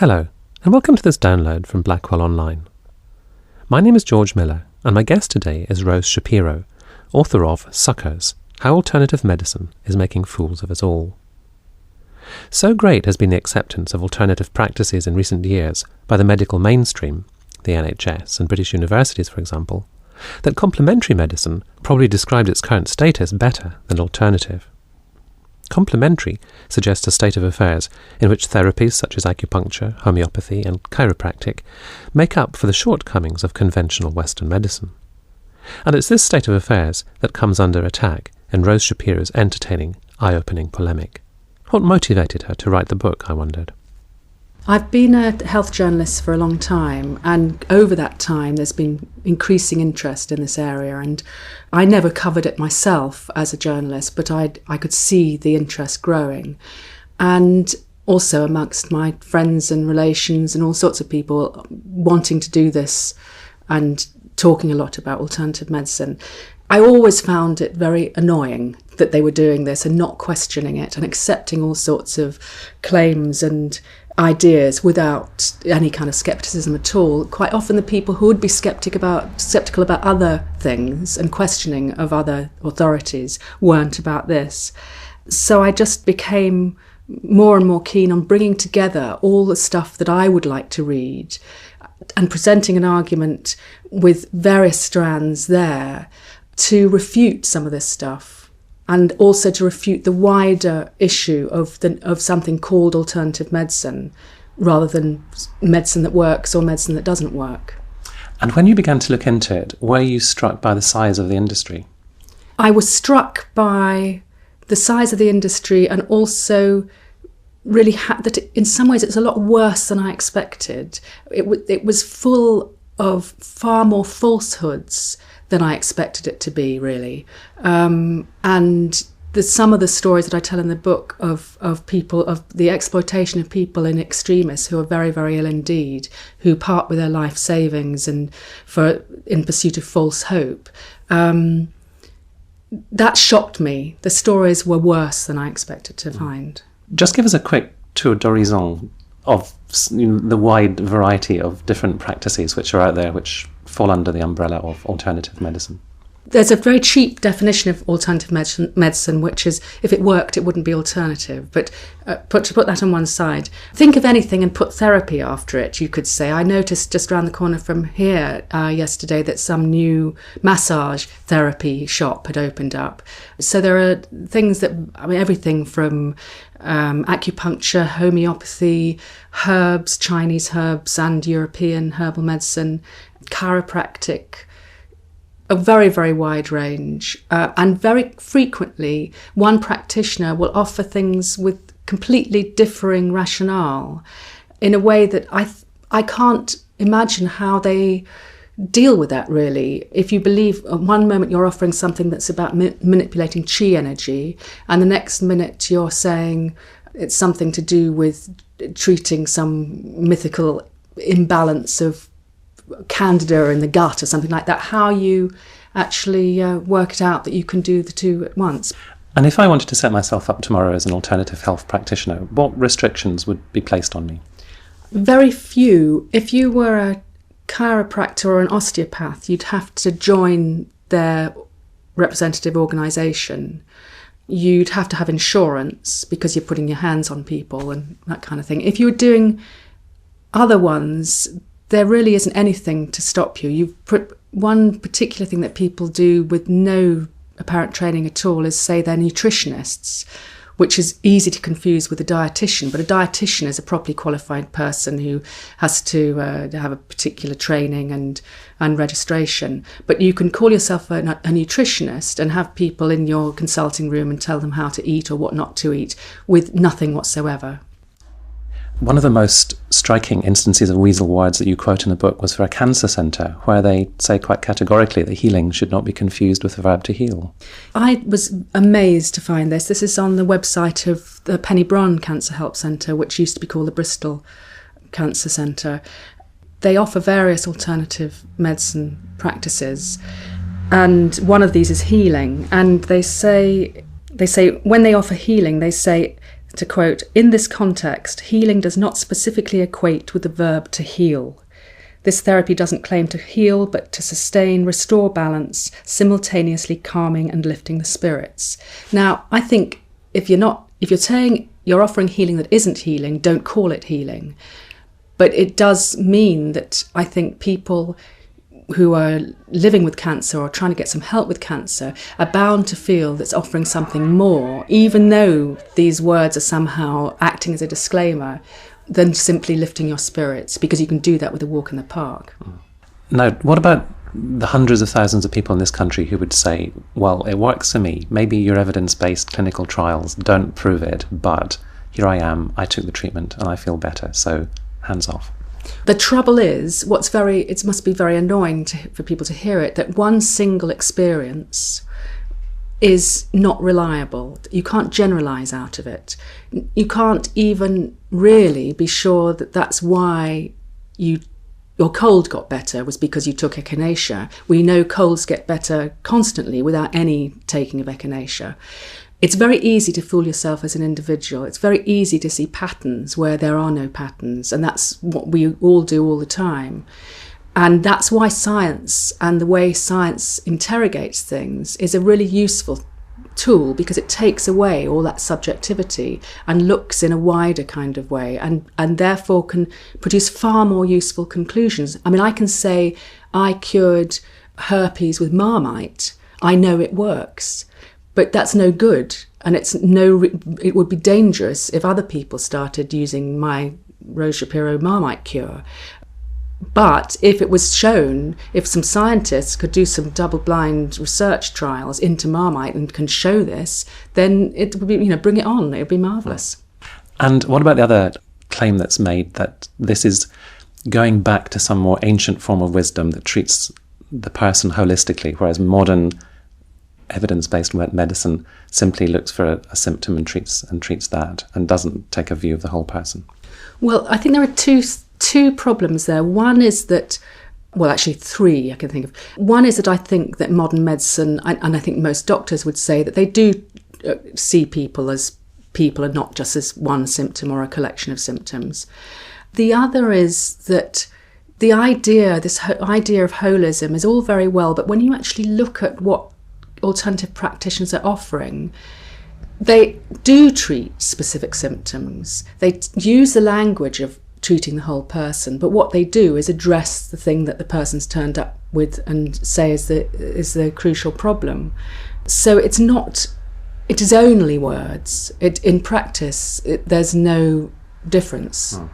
Hello, and welcome to this download from Blackwell Online. My name is George Miller, and my guest today is Rose Shapiro, author of Suckers: How Alternative Medicine is Making Fools of Us All. So great has been the acceptance of alternative practices in recent years by the medical mainstream, the NHS and British universities for example, that complementary medicine probably described its current status better than alternative. Complementary suggests a state of affairs in which therapies such as acupuncture, homeopathy and chiropractic make up for the shortcomings of conventional Western medicine. And it's this state of affairs that comes under attack in Rose Shapiro's entertaining, eye-opening polemic. What motivated her to write the book, I wondered? I've been a health journalist for a long time, and over that time there's been increasing interest in this area, and I never covered it myself as a journalist, but I could see the interest growing. And also amongst my friends and relations and all sorts of people wanting to do this and talking a lot about alternative medicine. I always found it very annoying that they were doing this and not questioning it and accepting all sorts of claims and ideas without any kind of scepticism at all. Quite often the people who would be skeptical about other things and questioning of other authorities weren't about this. So I just became more and more keen on bringing together all the stuff that I would like to read and presenting an argument with various strands there to refute some of this stuff, and also to refute the wider issue of something called alternative medicine, rather than medicine that works or medicine that doesn't work. And when you began to look into it, were you struck by the size of the industry? I was struck by the size of the industry, and also really that in some ways it's a lot worse than I expected. It was full of far more falsehoods than I expected it to be, really. And some of the stories that I tell in the book of people, of the exploitation of people in extremis who are very, very ill indeed, who part with their life savings and in pursuit of false hope. That shocked me. The stories were worse than I expected to find. Just give us a quick tour d'horizon of the wide variety of different practices which are out there which fall under the umbrella of alternative medicine. There's a very cheap definition of alternative medicine, which is if it worked, it wouldn't be alternative. But to put that on one side, think of anything and put therapy after it, you could say. I noticed just around the corner from here yesterday that some new massage therapy shop had opened up. So there are things that, everything from acupuncture, homeopathy, herbs, Chinese herbs and European herbal medicine, chiropractic, a very, very wide range. And very frequently, one practitioner will offer things with completely differing rationale in a way that I can't imagine how they deal with that, really. If you believe at one moment you're offering something that's about manipulating chi energy, and the next minute you're saying it's something to do with treating some mythical imbalance of candida in the gut or something like that, how you actually work it out that you can do the two at once. And if I wanted to set myself up tomorrow as an alternative health practitioner, what restrictions would be placed on me? Very few. If you were a chiropractor or an osteopath, you'd have to join their representative organisation. You'd have to have insurance because you're putting your hands on people and that kind of thing. If you were doing other ones, there really isn't anything to stop you. You've put one particular thing that people do with no apparent training at all is say they're nutritionists, which is easy to confuse with a dietitian. But a dietitian is a properly qualified person who has to have a particular training and registration. But you can call yourself a nutritionist and have people in your consulting room and tell them how to eat or what not to eat with nothing whatsoever. One of the most striking instances of weasel words that you quote in the book was for a cancer centre, where they say quite categorically that healing should not be confused with the verb to heal. I was amazed to find this. This is on the website of the Penny Bron Cancer Help Centre, which used to be called the Bristol Cancer Centre. They offer various alternative medicine practices, and one of these is healing. And they say when they offer healing, they say to quote, "In this context, healing does not specifically equate with the verb to heal. This therapy doesn't claim to heal, but to sustain, restore balance, simultaneously calming and lifting the spirits." Now, I think if you're saying you're offering healing that isn't healing, don't call it healing. But it does mean that I think people who are living with cancer or trying to get some help with cancer are bound to feel that's offering something more, even though these words are somehow acting as a disclaimer, than simply lifting your spirits, because you can do that with a walk in the park. Now, what about the hundreds of thousands of people in this country who would say, well, it works for me, maybe your evidence-based clinical trials don't prove it, but here I am, I took the treatment and I feel better, so hands off. The trouble is, it must be very annoying for people to hear it, that one single experience is not reliable. You can't generalise out of it. You can't even really be sure that that's why your cold got better was because you took echinacea. We know colds get better constantly without any taking of echinacea. It's very easy to fool yourself as an individual. It's very easy to see patterns where there are no patterns, and that's what we all do all the time. And that's why science and the way science interrogates things is a really useful tool, because it takes away all that subjectivity and looks in a wider kind of way, and therefore can produce far more useful conclusions. I mean, I can say I cured herpes with Marmite. I know it works, but that's no good, and it would be dangerous if other people started using my Rose Shapiro Marmite cure. But if it was shown, if some scientists could do some double-blind research trials into Marmite and can show this, then it would be, bring it on. It would be marvellous. And what about the other claim that's made, that this is going back to some more ancient form of wisdom that treats the person holistically, whereas modern evidence-based medicine simply looks for a symptom and treats that, and doesn't take a view of the whole person? Well, I think there are two problems there. One is that, well, actually three I can think of. One is that I think that modern medicine, and I think most doctors would say that they do see people as people and not just as one symptom or a collection of symptoms. The other is that this idea of holism is all very well, but when you actually look at what alternative practitioners are offering, they do treat specific symptoms. They use the language of treating the whole person, but what they do is address the thing that the person's turned up with and say is the crucial problem. So it is only words. In practice, there's no difference.